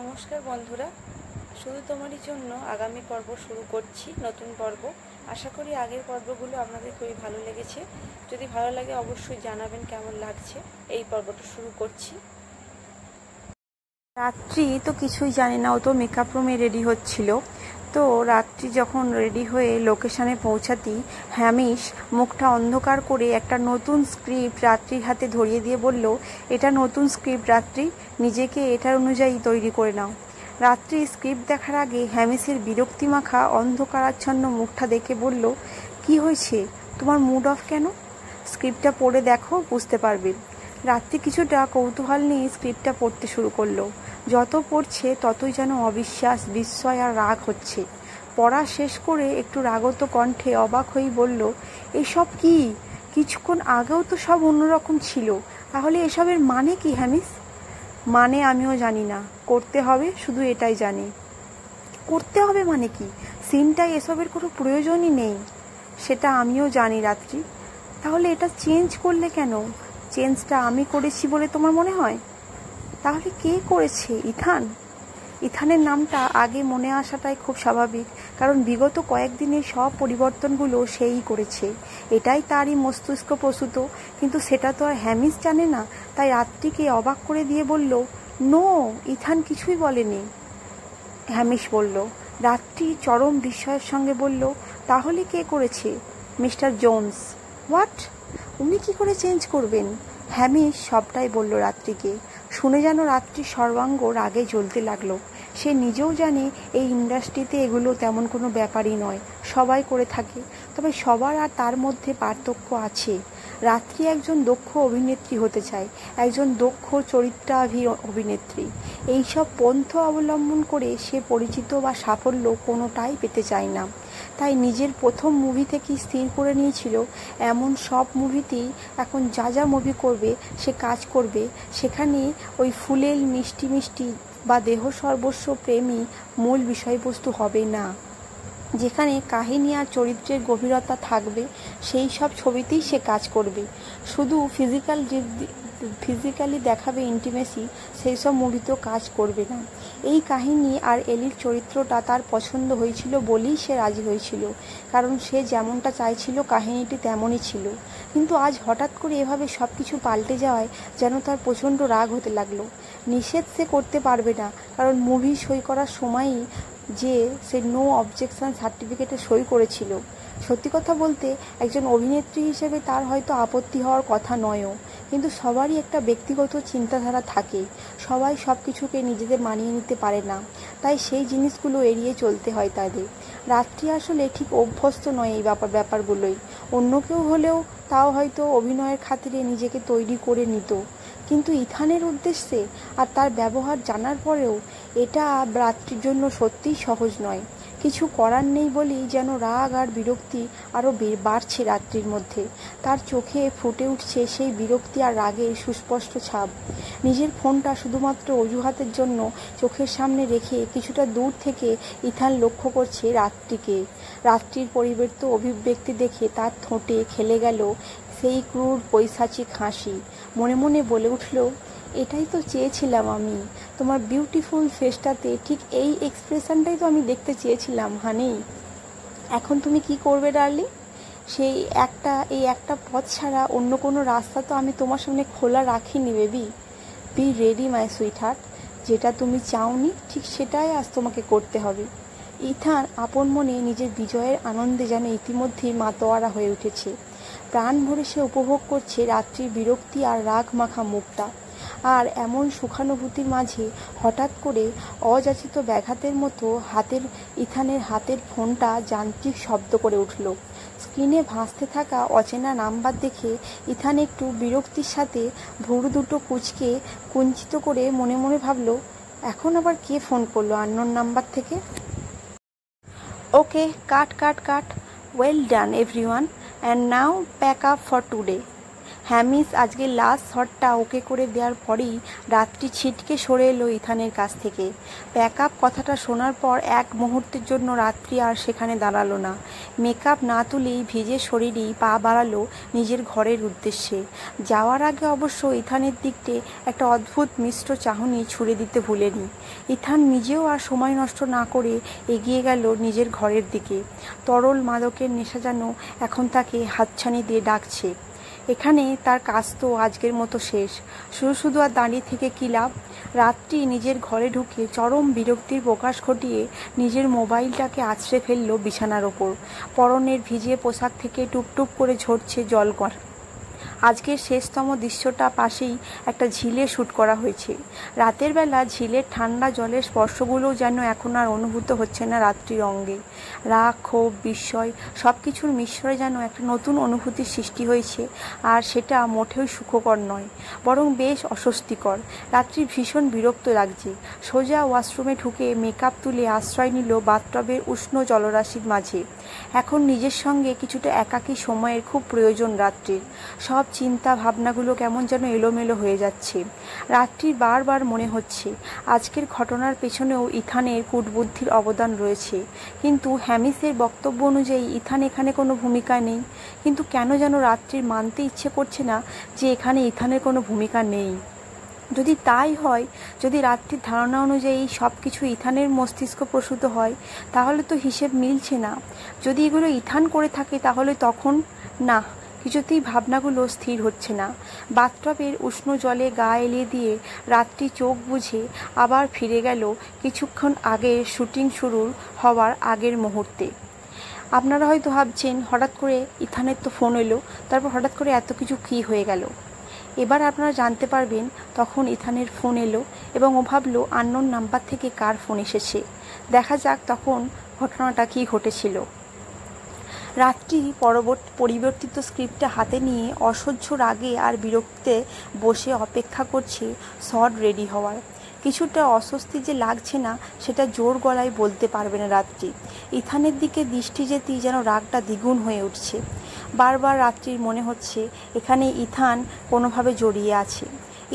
নমস্কার বন্ধুরা, শুধু তোমারই জন্য আগামী পর্ব শুরু করছি, নতুন পর্ব। আশা করি আগের পর্বগুলো আপনাদের খুবই ভালো লেগেছে। যদি ভালো লাগে অবশ্যই জানাবেন কেমন লাগছে। এই পর্বটা শুরু করছি। রাত্রি তো কিছুই জানে না, ও তো মেকআপ রুমে রেডি হচ্ছিল। তো রাত্রি যখন রেডি হয়ে লোকেশানে পৌঁছাতেই হ্যামিশ মুখটা অন্ধকার করে একটা নতুন স্ক্রিপ্ট রাত্রির হাতে ধরিয়ে দিয়ে বলল, এটা নতুন স্ক্রিপ্ট রাত্রি, নিজেকে এটার অনুযায়ী তৈরি করে নাও। রাত্রি স্ক্রিপ্ট দেখার আগে হ্যামিশের বিরক্তিমাখা অন্ধকারাচ্ছন্ন মুখটা দেখে বলল, কি হয়েছে, তোমার মুড অফ কেন? স্ক্রিপ্টটা পড়ে দেখো, বুঝতে পারবে। রাত্রি কিছুটা কৌতূহল নিয়ে স্ক্রিপ্টটা পড়তে শুরু করলো। যত পড়ছে ততই যেন অবিশ্বাস, বিস্ময় আর রাগ হচ্ছে। পড়া শেষ করে একটু রাগত কণ্ঠে অবাক হয়েই বলল, এসব কি? কিছুক্ষণ আগেও তো সব অন্যরকম ছিল। তাহলে এসবের মানে কি হ্যামিস? মানে আমিও জানি না, করতে হবে শুধু এটাই জানি। করতে হবে মানে কি? সিনটাই এসবের কোনো প্রয়োজনই নেই। সেটা আমিও জানি রাত্রি। তাহলে এটা চেঞ্জ করলে কেন? চেঞ্জটা আমি করেছি বলে তোমার মনে হয়? তাহলে কে করেছে? ইথান? ইথানের নামটা আগে মনে আসাটাই খুব স্বাভাবিক, কারণ বিগত কয়েকদিনের সব পরিবর্তনগুলো সেই করেছে। এটাই তারই মস্তিষ্ক প্রসূত। কিন্তু সেটা তো আর হ্যামিস জানে না। তাই রাত্রিকে অবাক করে দিয়ে বলল, নো, ইথান কিছুই বলেনি। হ্যামিশ বলল। রাত্রি চরম বিস্ময়ের সঙ্গে বলল, তাহলে কে করেছে? Mister Jones. হোয়াট? উনি কি করে চেঞ্জ করবেন? হ্যামিশ সবটাই বলল রাত্রিকে। শুনে যেন রাত্রির সর্বাঙ্গ রাগে জ্বলতে লাগলো। সে নিজেও জানে এই ইন্ডাস্ট্রিতে এগুলো তেমন কোনো ব্যাপারই নয়, সবাই করে থাকে। তবে সবার আর তার মধ্যে পার্থক্য আছে। রাত্রি একজন দক্ষ অভিনেত্রী হতে চায়, একজন দক্ষ চরিত্রাভি অভিনেত্রী। এইসব পন্থা অবলম্বন করে সে পরিচিত বা সাফল্য কোনোটাই পেতে চায় না। তাই নিজের প্রথম মুভি থেকেই স্থির করে নিয়েছিল, এমন সব মুভিতেই এখন যা যা মুভি করবে সে কাজ করবে, সেখানে ওই ফুলেল মিষ্টি মিষ্টি বা দেহ সর্বস্ব প্রেমী মূল বিষয়বস্তু হবে না। যেখানে কাহিনী আর চরিত্রের গভীরতা থাকবে সেই সব ছবিতেই সে কাজ করবে। শুধু ফিজিক্যালি দেখাবে ইন্টিমেসি, সেই সব মুভিতেও কাজ করবে না। এই কাহিনী আর এলির চরিত্রটা তার পছন্দ হয়েছিল বলেই সে রাজি হয়েছিল, কারণ সে যেমনটা চাইছিল কাহিনীটি তেমনই ছিল। কিন্তু আজ হঠাৎ করে এভাবে সব কিছু পাল্টে যাওয়ায় যেন তার প্রচণ্ড রাগ হতে লাগলো। নিষেধ সে করতে পারবে না, কারণ মুভি সই করার সময়ই যে সে নো অবজেকশন সার্টিফিকেটে সই করেছিল। সত্যি কথা বলতে একজন অভিনেত্রী হিসেবে তার হয়তো আপত্তি হওয়ার কথা নয়ও, কিন্তু সবারই একটা ব্যক্তিগত চিন্তাধারা থাকে। সবাই সব কিছুকে নিজেদের মানিয়ে নিতে পারে না, তাই সেই জিনিসগুলো এড়িয়ে চলতে হয় তাদের। রাত্রি আসলে ঠিক অভ্যস্ত নয় এই ব্যাপারগুলোই। অন্য কেউ হলেও তাও হয়তো অভিনয়ের খাতিরে নিজেকে তৈরি করে নিত, কিন্তু ইথানের উদ্দেশ্যে আর তার ব্যবহার জানার পরেও এটা রাত্রির জন্য সত্যিই সহজ নয়। কিছু করার নেই বলেই যেন রাগ আর বিরক্তি আরও বাড়ছে রাত্রির মধ্যে। তার চোখে ফুটে উঠছে সেই বিরক্তি আর রাগের সুস্পষ্ট ছাপ। নিজের ফোনটা শুধুমাত্র অজুহাতের জন্য চোখের সামনে রেখে কিছুটা দূর থেকে ইথান লক্ষ্য করছে রাত্রিকে। রাত্রির পরিবর্তিত অভিব্যক্তি দেখে তার ঠোঁটে খেলে গেল সেই ক্রূর পৈশাচিক হাসি। মনে মনে বলে উঠল, এটাই তো চেয়েছিলাম আমি। তোমার বিউটিফুল ফেসটাতে ঠিক এই এক্সপ্রেশনটাই তো আমি দেখতে চেয়েছিলাম হানি। এখন তুমি কি করবে ডার্লিং? এই একটা পথ ছাড়া অন্য কোনো রাস্তা তো আমি তোমার সামনে খোলা রাখিনি baby. Be ready my sweetheart. যেটা তুমি চাওনি ঠিক সেটাই আজ তোমাকে করতে হবে। ইথান আপন মনে নিজের বিজয়ের আনন্দে যেন ইতিমধ্যেই মাতোয়ারা হয়ে উঠেছে। প্রাণ ভরে সে উপভোগ করছে রাত্রির বিরক্তি আর রাগ মাখা মুখটা। আর এমন সুখানুভূতির মাঝে হঠাৎ করে অযাচিত ব্যাঘাতের মতো ইথানের হাতের ফোনটা যান্ত্রিক শব্দ করে উঠল। স্ক্রিনে ভাসতে থাকা অচেনা নাম্বার দেখে ইথান একটু বিরক্তির সাথে ভুরু দুটো কুঁচকে কুঞ্চিত করে মনে মনে ভাবল, এখন আবার কে ফোন করলো আননোন নাম্বার থেকে? Okay, cut cut cut. Well done everyone, and now pack up for today. Hamish আজকে লাস্ট শটটা ওকে করে দেওয়ার পরেই রাত্রি ছিটকে সরে এলো ইথানের কাছ থেকে। প্যাকআপ কথাটা শোনার পর এক মুহূর্তের জন্য রাত্রি আর সেখানে দাঁড়ালো না। মেকআপ না তুলেই ভিজে শরীরেই পা বাড়ালো নিজের ঘরের উদ্দেশ্যে। যাওয়ার আগে অবশ্য ইথানের দিকটে একটা অদ্ভুত মিশ্র চাহনি ছুড়ে দিতে ভুলেনি। ইথান নিজেও আর সময় নষ্ট না করে এগিয়ে গেল নিজের ঘরের দিকে। তরল মাদকের নেশা যেন এখন তাকে হাতছানি দিয়ে ডাকছে। এখানে তার কাজ তো আজকের মতো শেষ। শুধু শুধু আর দাঁড়িয়ে থেকে কী লাভ? রাত্রি নিজের ঘরে ঢুকে চরম বিরক্তির প্রকাশ ঘটিয়ে নিজের মোবাইলটাকে আছড়ে ফেলল বিছানার ওপর। পরনের ভিজে পোশাক থেকে টুপটুপ করে ঝরছে জলকর। আজকের শেষতম দৃশ্যটা পাশেই একটা ঝিলে শ্যুট করা হয়েছে। রাতের বেলা ঝিলের ঠান্ডা জলের স্পর্শগুলোও যেন এখন আর অনুভূত হচ্ছে না রাত্রির অঙ্গে। রাগ, ক্ষোভ, বিস্ময় সব কিছুর মিশ্রণে যেন একটা নতুন অনুভূতির সৃষ্টি হয়েছে, আর সেটা মোটেও সুখকর নয়, বরং বেশ অস্বস্তিকর। রাত্রির ভীষণ বিরক্ত লাগছে। সোজা ওয়াশরুমে ঢুকে মেকআপ তুলে আশ্রয় নিল বাথটবের উষ্ণ জলরাশির মাঝে। এখন নিজের সঙ্গে কিছুটা একাকী সময়ের খুব প্রয়োজন রাত্রির। সব চিন্তা ভাবনাগুলো কেমন যেন এলোমেলো হয়ে যাচ্ছে। রাত্রির বারবার মনে হচ্ছে আজকের ঘটনার পেছনেও ইথানের কূটবুদ্ধির অবদান রয়েছে। কিন্তু হ্যামিসের বক্তব্য অনুযায়ী ইথান এখানে কোনো ভূমিকা নেই। কিন্তু কেন যেন রাত্রির মানতে ইচ্ছে করছে না যে এখানে ইথানের কোনো ভূমিকা নেই। যদি তাই হয়, যদি রাত্রির ধারণা অনুযায়ী সব কিছু ইথানের মস্তিষ্ক প্রসূত হয়, তাহলে তো হিসেব মিলছে না। যদি এগুলো ইথান করে থাকে তাহলে তখন না, কিছুতেই ভাবনাগুলো স্থির হচ্ছে না। বাথটবের উষ্ণ জলে গা এলিয়ে দিয়ে রাত্রি চোখ বুঝে আবার ফিরে গেল কিছুক্ষণ আগে শুটিং শুরুর হওয়ার আগের মুহূর্তে। আপনারা হয়তো ভাবছেন হঠাৎ করে ইথানের তো ফোন এলো, তারপর হঠাৎ করে এত কিছু কী হয়ে গেল। এবার আপনারা জানতে পারবেন তখন ইথানের ফোন এলো এবং ও ভাবলো আননোন নাম্বার থেকে কার ফোন এসেছে। দেখা যাক তখন ঘটনাটা কী ঘটেছিল। রাত্রি পরিবর্তিত স্ক্রিপ্টটা হাতে নিয়ে অসহ্য রাগে আর বিরক্তিতে বসে অপেক্ষা করছে শট রেডি হওয়ার। কিছুটা অস্বস্তি যে লাগছে না সেটা জোর গলায় বলতে পারবে না রাত্রি। ইথানের দিকে দৃষ্টি যেতেই যেন রাগটা দ্বিগুণ হয়ে উঠছে। বারবার রাত্রির মনে হচ্ছে এখানে ইথান কোনোভাবে জড়িয়ে আছে।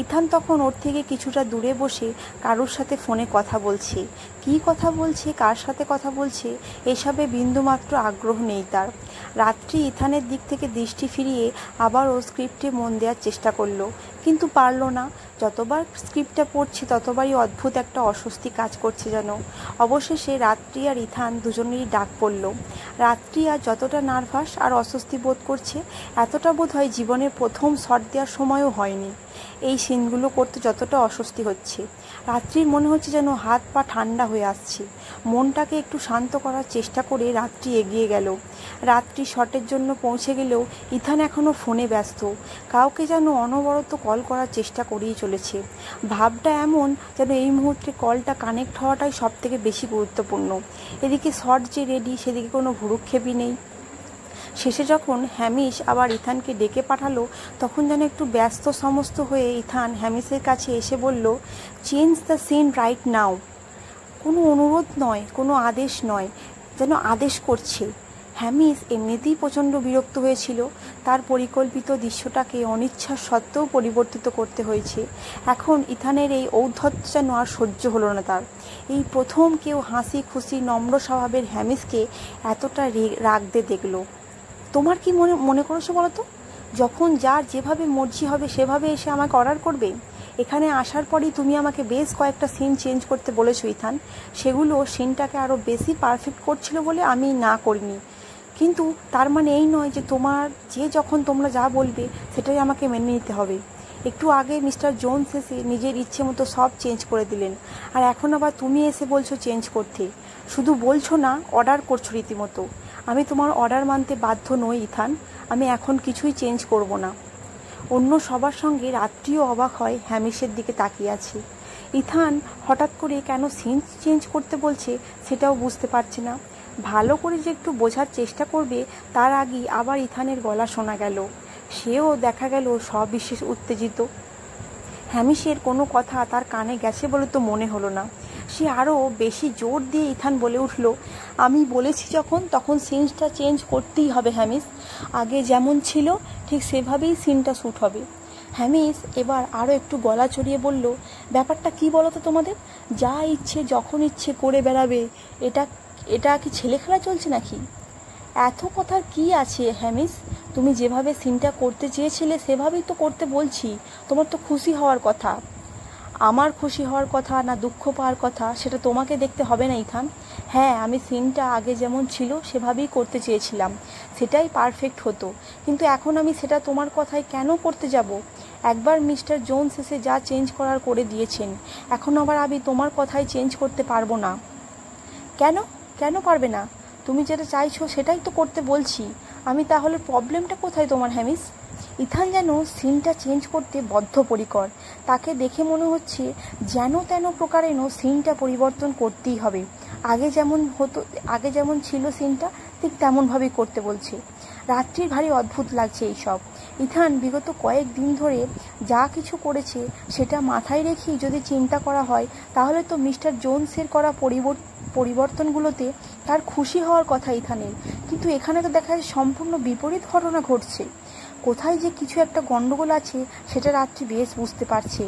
ইথান তখন ওর থেকে কিছুটা দূরে বসে কারোর সাথে ফোনে কথা বলছে। কী কথা বলছে, কার সাথে কথা বলছে, এসবে বিন্দুমাত্র আগ্রহ নেই তার। রাত্রি ইথানের দিক থেকে দৃষ্টি ফিরিয়ে আবারও স্ক্রিপ্টে মন দেওয়ার চেষ্টা করলো, কিন্তু পারল না। যতবার স্ক্রিপ্টটা পড়ছে ততবারই অদ্ভুত একটা অস্বস্তি কাজ করছে যেন। অবশেষে রাত্রি আর ইথান দুজনেরই ডাক পড়ল। রাত্রি আর যতটা নার্ভাস আর অস্বস্তি বোধ করছে, এতটা বোধ হয় জীবনের প্রথম শট দেওয়ার সময়ও হয়নি। এই সিনগুলো করতে যতটা অস্বস্তি হচ্ছে, রাত্রির মনে হচ্ছে যেন হাত পা ঠান্ডা হয়ে আসছে। মনটাকে একটু শান্ত করার চেষ্টা করে রাত্রি এগিয়ে গেল। রাত্রি শটের জন্য পৌঁছে গেলেও ইথান এখনও ফোনে ব্যস্ত। কাউকে যেন অনবরত কল করার চেষ্টা করেই চলেছে। ভাবটা এমন যেন এই মুহূর্তে কলটা কানেক্ট হওয়াটাই সব থেকে বেশি গুরুত্বপূর্ণ। এদিকে শট যে রেডি, সেদিকে কোনো ভুরুক্ষেপই নেই। শেষে যখন হ্যামিস আবার ইথানকে ডেকে পাঠালো, তখন যেন একটু ব্যস্ত সমস্ত হয়ে ইথান হ্যামিসের কাছে এসে বলল, change the scene right now. কোনো অনুরোধ নয়, কোনো আদেশ নয়, যেন আদেশ করছে। হ্যামিস এমনিতেই প্রচণ্ড বিরক্ত হয়েছিল। তার পরিকল্পিত দৃশ্যটাকে অনিচ্ছা সত্ত্বেও পরিবর্তিত করতে হয়েছে। এখন ইথানের এই ঔদ্ধত্য যেন আর সহ্য হলো না তার। এই প্রথম কেউ হাসি খুশি নম্র স্বভাবের হ্যামিসকে এতটা রাগতে দেখলো। তোমার কি মনে করছো বলো তো? যখন যার যেভাবে মর্জি হবে সেভাবে এসে আমাকে অর্ডার করবে? এখানে আসার পরই তুমি আমাকে বেশ কয়েকটা সিন চেঞ্জ করতে বলেছো ইথান। সেগুলো সিনটাকে আরও বেশি পারফেক্ট করছিল বলে আমি না করিনি। কিন্তু তার মানে এই নয় যে যখন তোমরা যা বলবে সেটাই আমাকে মেনে নিতে হবে। একটু আগে মিস্টার জোনস এসে নিজের ইচ্ছে মতো সব চেঞ্জ করে দিলেন, আর এখন আবার তুমি এসে বলছো চেঞ্জ করতে। শুধু বলছো না, অর্ডার করছো রীতিমতো। আমি তোমার অর্ডার মানতে বাধ্য নই ইথান। আমি এখন কিছুই চেঞ্জ করব না। অন্য সবার সঙ্গে রাত্রিও অবাক হয় হ্যামিসের দিকে তাকিয়ে আছে। ইথান হঠাৎ করে কেন সিন চেঞ্জ করতে বলছে সেটাও বুঝতে পারছে না। ভালো করে যে একটু বোঝার চেষ্টা করবে তার আগেই আবার ইথানের গলা শোনা গেল। সেও দেখা গেল সবিশেষ উত্তেজিত। হ্যামিসের কোনো কথা তার কানে গেছে বলে তো মনে হলো না। সে আরও বেশি জোর দিয়ে ইথান বলে উঠল, আমি বলেছি যখন, তখন সিনটা চেঞ্জ করতেই হবে হ্যামিস। আগে যেমন ছিল ঠিক সেভাবেই সিনটা শ্যুট হবে। হ্যামিস এবার আরও একটু গলা চড়িয়ে বলল, ব্যাপারটা কি বলো তো তোমাদের? যা ইচ্ছে যখন ইচ্ছে করে বেড়াবে, এটা এটা কি ছেলে খেলা চলছে নাকি? এত কথার কি আছে হ্যামিস? তুমি যেভাবে সিনটা করতে চেয়েছিলে সেভাবেই তো করতে বলছি। তোমার তো খুশি হওয়ার কথা। আমার খুশি হওয়ার কথা না দুঃখ পাওয়ার কথা সেটা তোমাকে দেখতে হবে না ইথান। হ্যাঁ, আমি সিনটা আগে যেমন ছিল সেভাবেই করতে চেয়েছিলাম, সেটাই পারফেক্ট হতো, কিন্তু এখন আমি সেটা তোমার কথায় কেন করতে যাব? একবার মিস্টার জোন্স এসে যা চেঞ্জ করার করে দিয়েছেন, এখন আবার আমি তোমার কথায় চেঞ্জ করতে পারবো না। কেন কেন পারবে না? তুমি যেটা চাইছো সেটাই তো করতে বলছি আমি। তাহলে প্রবলেমটা কোথায় তোমার হ্যামিস? ইথান যেন সিনটা চেঞ্জ করতে বদ্ধপরিকর। তাকে দেখে মনে হচ্ছে যেন তেন প্রকারেণ সিনটা পরিবর্তন করতেই হবে। আগে যেমন ছিল সিনটা ঠিক তেমনভাবেই করতে বলছে। রাত্রির ভারী অদ্ভুত লাগছে এইসব। ইথান বিগত কয়েকদিন ধরে যা কিছু করেছে সেটা মাথায় রেখেই যদি চিন্তা করা হয়, তাহলে তো মিস্টার জোনসের করা পরিবর্তনগুলোতে তার খুশি হওয়ার কথা ইথানের। কিন্তু এখানে তো দেখা যায় সম্পূর্ণ বিপরীত ঘটনা ঘটছে। কোথায় যে কিছু একটা গন্ডগোল আছে সেটা রাত্রি বেশ বুঝতে পারছে,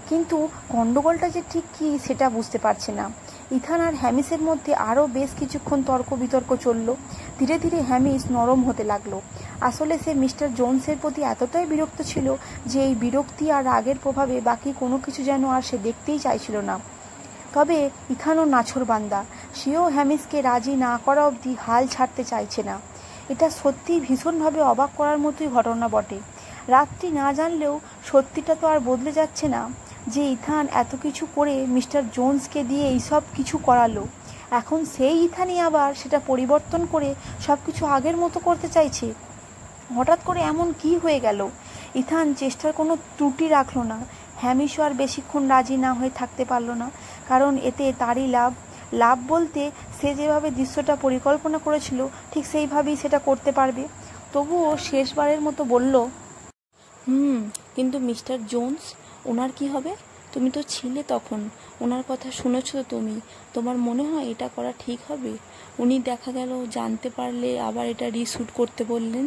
কিন্তু গন্ডগোলটা যে ঠিক কী সেটা বুঝতে পারছে না। ইথান আর হ্যামিসের মধ্যে আরও বেশ কিছুক্ষণ তর্ক বিতর্ক চলল। ধীরে ধীরে হ্যামিস নরম হতে লাগলো। আসলে সে মিস্টার জোনসের প্রতি এতটাই বিরক্ত ছিল যে এই বিরক্তি আর রাগের প্রভাবে বাকি কোনো কিছু যেন আর সে দেখতেই চাইছিল না। তবে ইথানও নাছোড়বান্দা, সেও হ্যামিসকে রাজি না করা অবধি হাল ছাড়তে চাইছে না। এটা সত্যিই ভীষণভাবে অবাক করার মতোই ঘটনা বটে। রাত্রি না জানলেও সত্যিটা তো আর বদলে যাচ্ছে না যে ইথান এত কিছু করে মিস্টার জোনসকে দিয়ে এইসব কিছু করালো। এখন সেই ইথানই আবার সেটা পরিবর্তন করে সব কিছু আগের মতো করতে চাইছে। হঠাৎ করে এমন কি হয়ে গেল? ইথান চেষ্টার কোনো ত্রুটি রাখল না। হ্যামিসও আর বেশিক্ষণ রাজি না হয়ে থাকতে পারল না, কারণ এতে তারই লাভ বলতে সে যেভাবে দৃশ্যটা পরিকল্পনা করেছিল ঠিক সেইভাবেই সেটা করতে পারবে। তবুও শেষবারের মতো বলল, কিন্তু মিস্টার জোনস, ওনার কি হবে? তুমি তো ছিলে তখন, ওনার কথা শুনেছ তো তুমি। তোমার মনে হয় এটা করা ঠিক হবে? উনি দেখা গেল জানতে পারলে আবার এটা রিশুট করতে বললেন।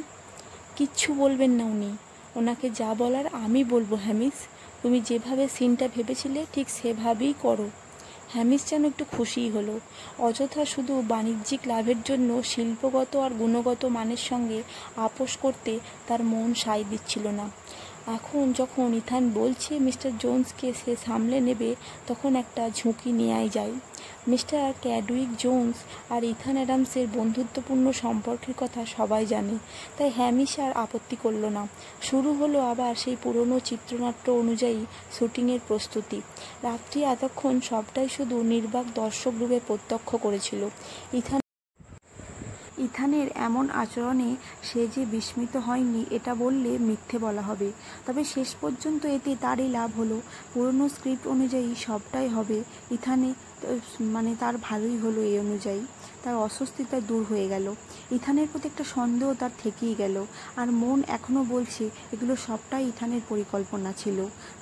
কিচ্ছু বলবেন না উনি। ওনাকে যা বলার আমি বলবো হ্যামিস। তুমি যেভাবে সিনটা ভেবেছিলে ঠিক সেভাবেই করো। হ্যামিস যেন একটু খুশিই হলো। অযথা শুধু বাণিজ্যিক লাভের জন্য শিল্পগত আর গুণগত মানের সঙ্গে আপোষ করতে তার মন সায় দিচ্ছিল না। এখন যখন ইথান বলছে মিস্টার জোনসকে সে সামলে নেবে, তখন একটা ঝুঁকি নেওয়াই যায়। মিস্টার ক্যাডউইক জোন্স আর ইথান অ্যাডামসের বন্ধুত্বপূর্ণ সম্পর্কের কথা সবাই জানে, তাই হ্যামিস আর আপত্তি করল না। শুরু হলো আবার সেই পুরনো চিত্রনাট্য অনুযায়ী শুটিংয়ের প্রস্তুতি। রাত্রি এতক্ষণ সবটাই শুধু নির্বাক দর্শক রূপে প্রত্যক্ষ করেছিল। ইথানের এমন আচরণে সে যে বিস্মিত হয়নি এটা বললে মিথ্যে বলা হবে। তবে শেষ পর্যন্ত এতে তারই লাভ হলো। পুরনো স্ক্রিপ্ট অনুযায়ী সবটাই হবে। ইথানে তার ভালোই হলো। এই অনুযায়ী তার অস্বস্তিটা দূর হয়ে গেল। ইথানের প্রতি একটা সন্দেহ তার থেকেই গেল, আর মন এখনও বলছে এগুলো সবটাই ইথানের পরিকল্পনা ছিল।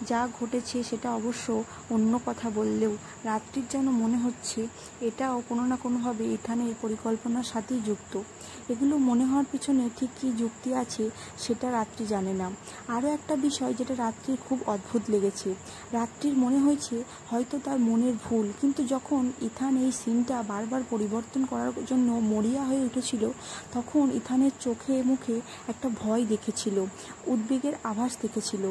যা ঘটেছে সেটা অবশ্য অন্য কথা বললেও রাত্রির যেন মনে হচ্ছে এটাও কোনো না কোনোভাবে ইথানের পরিকল্পনার সাথেই যুক্ত। এগুলো মনে হওয়ার পিছনে ঠিক কী যুক্তি আছে সেটা রাত্রি জানে না। আরও একটা বিষয় যেটা রাত্রির খুব অদ্ভুত লেগেছে, রাত্রির মনে হয়েছে হয়তো তার মনের ভুল, কিন্তু যখন ইথান এই সিনটা বারবার পরিবর্তন করার জন্য মরিয়া হয়ে উঠেছিল, তখন ইথানের চোখে মুখে একটা ভয় দেখেছিল, উদ্বেগের আভাস দেখেছিল।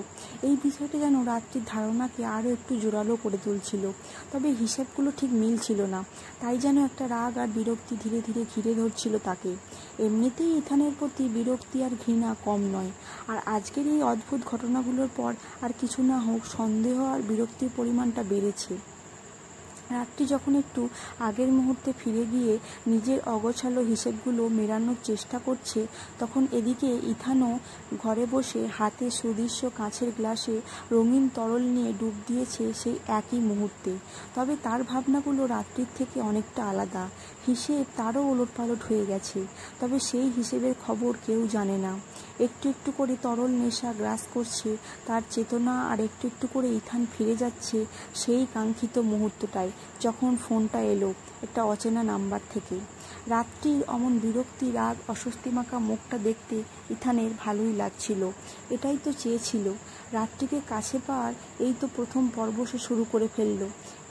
এই বিষয়টা যেন রাত্রির ধারণাকে আরও একটু জোরালো করে তুলছিল। তবে হিসাবগুলো ঠিক মিলছিল না, তাই যেন একটা রাগ আর বিরক্তি ধীরে ধীরে ঘিরে ধরছিল তাকে। এমনিতেই ইথানের প্রতি বিরক্তি আর ঘৃণা কম নয়, আর আজকের এই অদ্ভুত ঘটনাগুলোর পর আর কিছু না হোক সন্দেহ আর বিরক্তির পরিমাণটা বেড়েছে। রাত্রি যখন একটু আগের মুহূর্তে ফিরে গিয়ে নিজের অগোছালো হিসেবগুলো মেলানোর চেষ্টা করছে, তখন এদিকে ইথানও ঘরে বসে হাতে সুদৃশ্য কাঁচের গ্লাসে রঙিন তরল নিয়ে ডুব দিয়েছে সেই একই মুহূর্তে। তবে তার ভাবনাগুলো রাত্রির থেকে অনেকটা আলাদা। হিসেব তারও ওলটপালট হয়ে গেছে, তবে সেই হিসেবের খবর কেউ জানে না। একটু একটু করে তরল নেশা গ্রাস করছে তার চেতনা, আর একটু একটু করে ইথান ফিরে যাচ্ছে সেই কাঙ্ক্ষিত মুহূর্তটায়, যখন ফোনটা এলো একটা অচেনা নাম্বার থেকে। রাত্রির অমন বিরক্তি, রাগ, অস্বস্তিমাখা মুখটা দেখতে ইথানের ভালোই লাগছিল। এটাই তো চেয়েছিল, রাত্রিকে কাছে পাওয়ার এই তো প্রথম পর্ব সে শুরু করে ফেলল।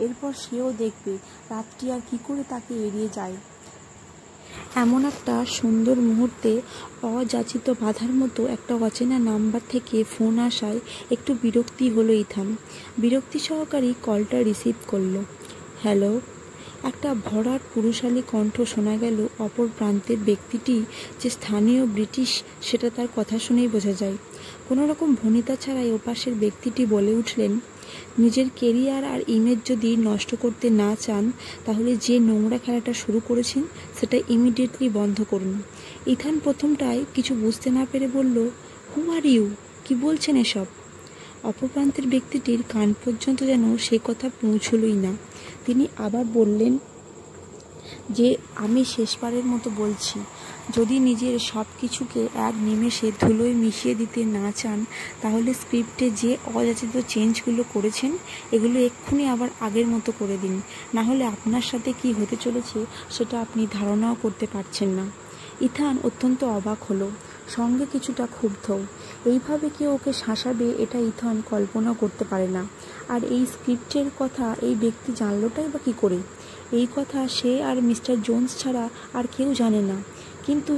এরপর সেও দেখবে রাত্রি আর কী করে তাকে এড়িয়ে যায়। এমন একটা সুন্দর মুহূর্তে অযাচিত বাধার মতো একটা অচেনা নাম্বার থেকে ফোন আসায় একটু বিরক্তি হলো ইথান। বিরক্তি সহকারী কলটা রিসিভ করলো। হ্যালো। একটা ভরাট পুরুষালী কণ্ঠ শোনা গেল। অপর প্রান্তের ব্যক্তিটি যে স্থানীয় ব্রিটিশ সেটা তার কথা শুনেই বোঝা যায়। কোনো রকম ভনিতা ছাড়াই ওপাশের ব্যক্তিটি বলে উঠলেন, নিজের কেরিয়ার আর ইমেজ যদি নষ্ট করতে না চান তাহলে যে নোংরা খেলাটা শুরু করেছেন সেটা ইমিডিয়েটলি বন্ধ করুন। ইথান প্রথমটায় কিছু বুঝতে না পেরে বলল, হু আর ইউ? কি বলছেন এসব? অপর প্রান্তের ব্যক্তিটির কান পর্যন্ত যেন সে কথা পৌঁছলই না। তিনি আবার বললেন যে, আমি শেষবারের মতো বলছি, যদি নিজের সব কিছুকে এক নিমেষে ধুলোয় মিশিয়ে দিতে না চান তাহলে স্ক্রিপ্টে যে অযাচিত চেঞ্জগুলো করেছেন এগুলো এক্ষুনি আবার আগের মতো করে দিন, না হলে আপনার সাথে কি হতে চলেছে সেটা আপনি ধারণাও করতে পারছেন না। ইথান অত্যন্ত অবাক হলো, সঙ্গে কিছুটা ক্ষুব্ধ। এইভাবে কেউ ওকে শাসাবে এটা ইথান কল্পনা করতে পারে না। আর এই স্ক্রিপ্টের কথা এই ব্যক্তি জানলোটাই বা কী করে? এই কথা সে আর মিস্টার জোন্স ছাড়া আর কেউ জানে না। কিন্তু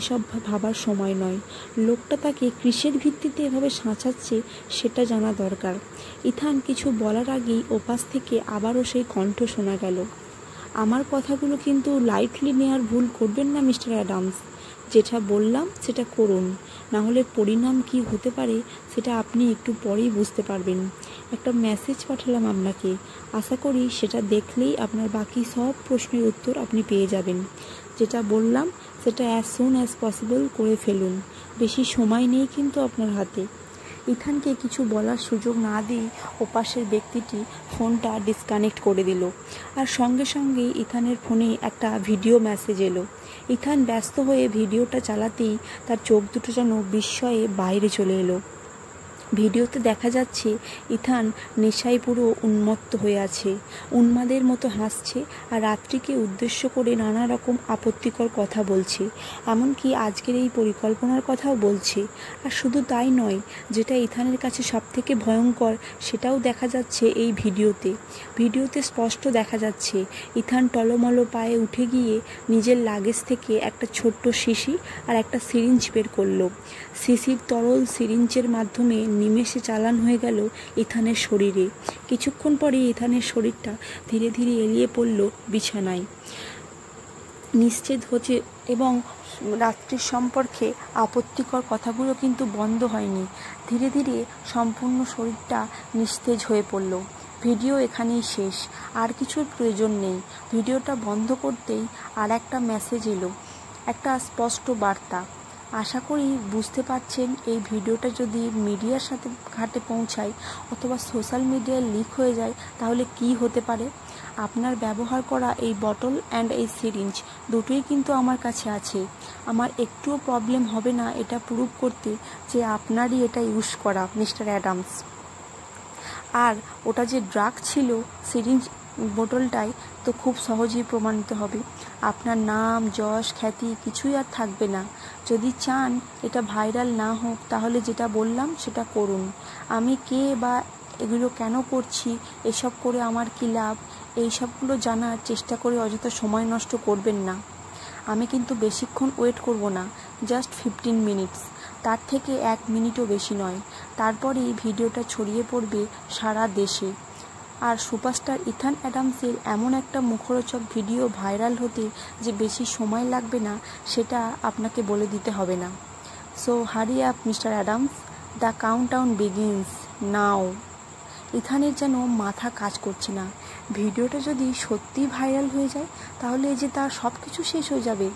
এসব ভাবার সময় নয়। লোকটা তাকে কিসের ভিত্তিতে এভাবে শাসাচ্ছে সেটা জানা দরকার। ইথান কিছু বলার আগেই ওপাশ থেকে আবারও সেই কণ্ঠ শোনা গেল, আমার কথাগুলো কিন্তু লাইটলি নেওয়ার ভুল করবেন না মিস্টার অ্যাডামস। যেটা বললাম সেটা করুন, না হলে পরিণাম কি হতে পারে সেটা আপনি একটু পরেই বুঝতে পারবেন। একটা মেসেজ পাঠালাম আপনাকে, আশা করি সেটা দেখলেই আপনার বাকি সব প্রশ্নের উত্তর আপনি পেয়ে যাবেন। যেটা বললাম সেটা অ্যাজ সুন অ্যাজ পসিবল করে ফেলুন, বেশি সময় নেই কিন্তু আপনার হাতে। ইথানকে কিছু বলার সুযোগ না দিয়ে ওপাশের ব্যক্তিটি ফোনটা ডিসকানেক্ট করে দিল। আর সঙ্গে সঙ্গেই ইথানের ফোনে একটা ভিডিও মেসেজ এলো। ইথান ব্যস্ত হয়ে ভিডিওটা চালাতেই তার চোখ দুটো যেন বিস্ময়ে বাইরে চলে এলো। ভিডিওতে দেখা যাচ্ছে ইথান নেশায় পুরো উন্মত্ত হয়ে আছে, উন্মাদের মতো হাসছে আর রাত্রিকে উদ্দেশ্য করে নানা রকম আপত্তিকর কথা বলছে, এমনকি আজকের এই পরিকল্পনার কথাও বলছে। আর শুধু তাই নয়, যেটা ইথানের কাছে সবথেকে ভয়ঙ্কর সেটাও দেখা যাচ্ছে এই ভিডিওতে স্পষ্ট দেখা যাচ্ছে ইথান টলমলো পায়ে উঠে গিয়ে নিজের লাগেজ থেকে একটা ছোট্ট শিশি আর একটা সিরিঞ্জ বের করলো। শিশির তরল সিরিঞ্জের মাধ্যমে নিমেষে চালান হয়ে গেল ইথানের শরীরে। কিছুক্ষণ পরে ইথানের শরীরটা ধীরে ধীরে এলিয়ে পড়ল বিছানায়। নিশ্চিত হচ্ছে এবং রাত্রির সম্পর্কে আপত্তিকর কথাগুলো কিন্তু বন্ধ হয়নি। ধীরে ধীরে সম্পূর্ণ শরীরটা নিস্তেজ হয়ে পড়ল। ভিডিও এখানেই শেষ, আর কিছুর প্রয়োজন নেই। ভিডিওটা বন্ধ করতেই আর একটা মেসেজ এলো, একটা স্পষ্ট বার্তা। আশা করি বুঝতে পারছেন এই ভিডিওটা যদি মিডিয়ার ঘাটে পৌঁছায় অথবা সোশ্যাল মিডিয়ায় লিক হয়ে যায় তাহলে কি হতে পারে। আপনার ব্যবহার করা এই বটল অ্যান্ড এই সিরিঞ্জ দুটোই কিন্তু আমার কাছে আছে। আমার একটুও প্রবলেম হবে না এটা প্রুভ করতে যে আপনারই এটা ইউজ করা মিস্টার অ্যাডামস। আর ওটা যে ড্রাগ ছিল সিরিঞ্জ বোতলটায় তো খুব সহজেই প্রমাণিত হবে। আপনার নাম, যশ, খ্যাতি কিছুই আর থাকবে না। যদি চান এটা ভাইরাল না হোক তাহলে যেটা বললাম সেটা করুন। আমি কে বা এগুলো কেন করছি, এসব করে আমার কী লাভ, এই সবগুলো জানার চেষ্টা করে অযথা সময় নষ্ট করবেন না। আমি কিন্তু বেশিক্ষণ ওয়েট করব না, জাস্ট 15 মিনিটস, তার থেকে 1 মিনিটও বেশি নয়। তারপরেই ভিডিওটা ছড়িয়ে পড়বে সারা দেশে। আর সুপারস্টার ইথান অ্যাডামসের এমন একটা মুখরোচক ভিডিও ভাইরাল হতে যে বেশি সময় লাগবে না সেটা আপনাকে বলে দিতে হবে না। So hurry up mister Adams, the countdown begins now. ইথানের যেন মাথা কাজ করছে না। ভিডিওটা যদি সত্যিই ভাইরাল হয়ে যায় তাহলে যে তার সব কিছু শেষ হয়ে যাবে,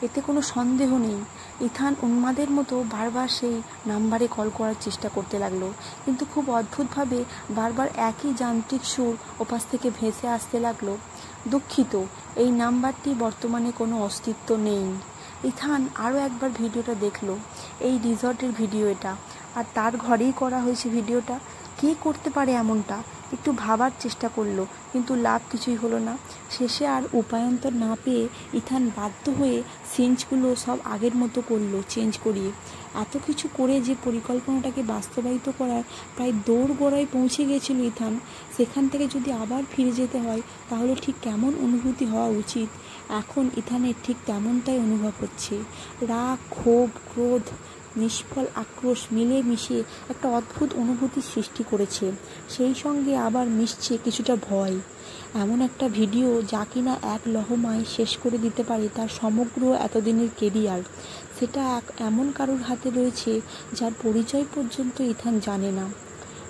এতে কোনো সন্দেহ নেই। ইথান উন্মাদের মতো বারবার সেই নাম্বারে কল করার চেষ্টা করতে লাগলো, কিন্তু খুব অদ্ভুতভাবে বারবার একই যান্ত্রিক সুর ওপাশ থেকে ভেসে আসতে লাগলো, দুঃখিত, এই নাম্বারটি বর্তমানে কোনো অস্তিত্ব নেই। ইথান আরও একবার ভিডিওটা দেখলো, এই রিসর্টের ভিডিও এটা, আর তার ঘরেই করা হয়েছে ভিডিওটা। কে করতে পারে এমনটা? একটু ভাবার চেষ্টা করলো, কিন্তু লাভ কিছুই হলো না। শেষে আর উপায়ন্তর না পেয়ে ইথান বাধ্য হয়ে সিনগুলো সব আগের মতো করলো, চেঞ্জ করিয়ে। এত কিছু করে যে পরিকল্পনাটাকে বাস্তবায়িত করার প্রায় দোরগোড়ায় পৌঁছে গিয়েছিল ইথান, সেখান থেকে যদি আবার ফিরে যেতে হয় তাহলে ঠিক কেমন অনুভূতি হওয়া উচিত। এখন ইথানের ঠিক তেমনটাই অনুভব হচ্ছে। রাগ, ক্ষোভ, ক্রোধ, নিষ্ফল আক্রোশ মিলে মিশে একটা অদ্ভুত অনুভূতির সৃষ্টি করেছে। সেই সঙ্গে আবার মিশছে কিছুটা ভয়। এমন একটা ভিডিও যা কিনা এক লহমায় শেষ করে দিতে পারে তার সমগ্র এতদিনের কেরিয়ার, সেটা এমন কারোর হাতে রয়েছে যার পরিচয় পর্যন্ত ইথান জানে না।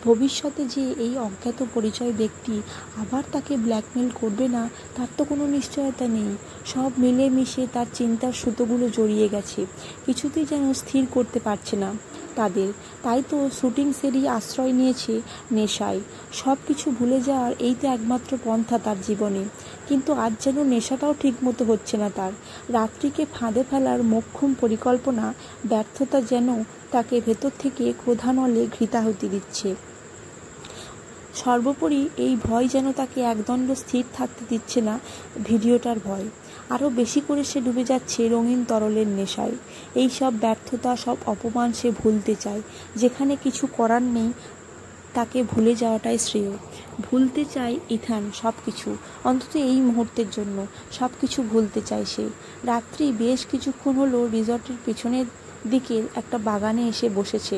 ভবিষ্যতে যে এই অজ্ঞাত পরিচয় ব্যক্তি আবার তাকে ব্ল্যাকমেল করবে না তার তো কোনো নিশ্চয়তা নেই। সব মিলে মিশে তার চিন্তার সুতোগুলো জড়িয়ে গেছে, কিছুতেই যেন স্থির করতে পারছে না তাদের। তাই তো শুটিং সেরি আশ্রয় নিয়েছে নেশায়। সব কিছু ভুলে যাওয়ার এই তো একমাত্র পন্থা তার জীবনে। কিন্তু আজ যেন নেশাটাও ঠিক মতো হচ্ছে না তার। রাত্রিকে ফাঁদে ফেলার মোক্ষম পরিকল্পনা ব্যর্থতা যেন তাকে ভেতর থেকে ক্রোধানলে ঘৃতাহুতি দিচ্ছে। সর্বোপরি এই ভয় যেন তাকে একদণ্ড স্থির থাকতে দিচ্ছে না, ভিডিওটার ভয়। আরও বেশি করে সে ডুবে যাচ্ছে রঙিন তরলের নেশায়। এই সব ব্যর্থতা, সব অপমান সে ভুলতে চায়। যেখানে কিছু করার নেই তাকে ভুলে যাওয়াটাই শ্রেয়। ভুলতে চায় ইথান সব কিছু, অন্তত এই মুহূর্তের জন্য সব কিছু ভুলতে চায় সে। রাত্রি বেশ কিছুক্ষণ হলো রিসর্টের পেছনের দিকের একটা বাগানে এসে বসেছে।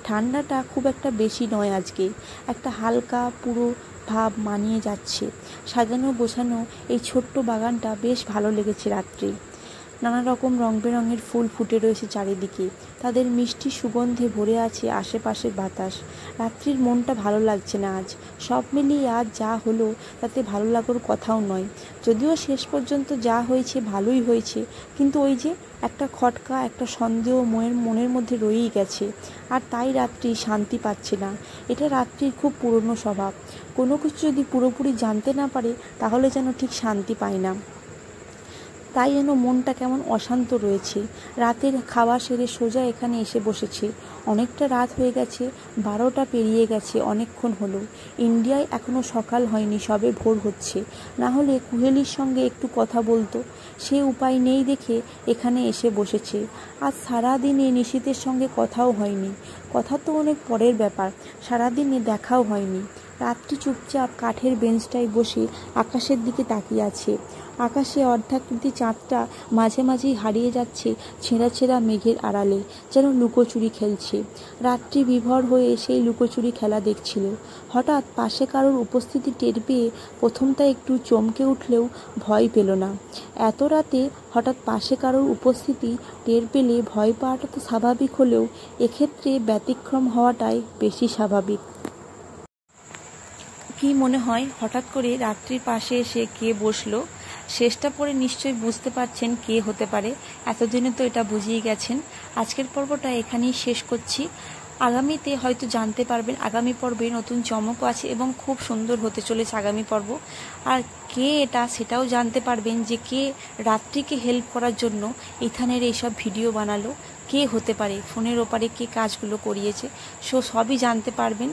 ঠান্ডাটা খুব একটা বেশি নয় আজকে, একটা হালকা পুরো ভাব মানিয়ে যাচ্ছে। সাজানো গোছানো এই ছোট্ট বাগানটা বেশ ভালো লেগেছে রাত্রি। নানা রকম রং বেরঙের ফুল ফুটে রয়েছে চারিদিকে, তাদের মিষ্টি সুগন্ধে ভরে আছে আশেপাশের বাতাস। রাত্রির মনটা ভালো লাগছে না আজ। সব মিলিয়ে আজ যা হলো তাতে ভালো লাগার কথাও নয়। যদিও শেষ পর্যন্ত যা হয়েছে ভালোই হয়েছে, কিন্তু ওই যে একটা খটকা, একটা সন্দেহ মনের মধ্যে রয়েই গেছে। আর তাই রাত্রি শান্তি পাচ্ছে না। এটা রাত্রির খুব পুরনো স্বভাব। কোনো কিছু যদি পুরোপুরি জানতে না পারে তাহলে যেন ঠিক শান্তি পায় না। তাই যেন মনটা কেমন অশান্ত রয়েছে। রাতের খাওয়া সেরে সোজা এখানে এসে বসেছে। অনেকটা রাত হয়ে গেছে, 12টা পেরিয়ে গেছে অনেকক্ষণ হলো। ইন্ডিয়ায় এখনও সকাল হয়নি, সবে ভোর হচ্ছে। না হলে কুহেলির সঙ্গে একটু কথা বলতো, সে উপায় নেই দেখে এখানে এসে বসেছে। আজ সারাদিনে নিশীথের সঙ্গে কথাও হয়নি। কথা তো অনেক পরের ব্যাপার, সারাদিনে দেখাও হয়নি। রাত্রি চুপচাপ কাঠের বেঞ্চটায় বসে আকাশের দিকে তাকিয়ে আছে। আকাশে অর্ধাকৃতি চাঁদটা মাঝে মাঝেই হারিয়ে যাচ্ছে ছেঁড়া ছেঁড়া মেঘের আড়ালে, যেন লুকোচুরি খেলছে। রাত্রি বিভোর হয়ে সেই লুকোচুরি খেলা দেখছিল। হঠাৎ পাশে কারোর উপস্থিতি টের পেয়ে প্রথমটা একটু চমকে উঠলেও ভয় পেল না। এত রাতে হঠাৎ পাশে কারোর উপস্থিতি টের পেলে ভয় পাওয়াটা তো স্বাভাবিক হলেও এক্ষেত্রে ব্যতিক্রম হওয়াটাই বেশি স্বাভাবিক। কি মনে হয় হঠাৎ করে রাত্রির পাশে এসে কে বসলো? শেষটা পড়ে নিশ্চয়ই বুঝতে পারছেন কে হতে পারে। এতদিনে তো এটা বুঝিয়ে গেছেন। আজকের পর্বটা এখানেই শেষ করছি। আগামীতে হয়তো জানতে পারবেন আগামী পর্বে নতুন চমকও আছে এবং খুব সুন্দর হতে চলেছে আগামী পর্ব। আর কে এটা সেটাও জানতে পারবেন যে কে রাত্রিকে হেল্প করার জন্য ইথানের এইসব ভিডিও বানালো, কে হতে পারে, ফোনের ওপারে কে কাজগুলো করিয়েছে, সবই জানতে পারবেন।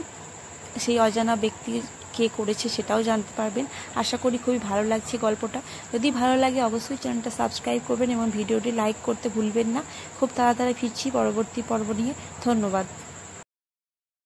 সেই অজানা ব্যক্তি কে করেছে সেটাও জানতে পারবেন। আশা করি খুবই ভালো লাগছে গল্পটা। যদি ভালো লাগে অবশ্যই চ্যানেলটা সাবস্ক্রাইব করবেন এবং ভিডিওটি লাইক করতে ভুলবেন না। খুব তাড়াতাড়ি ফিরছি পরবর্তী পর্ব নিয়ে। ধন্যবাদ।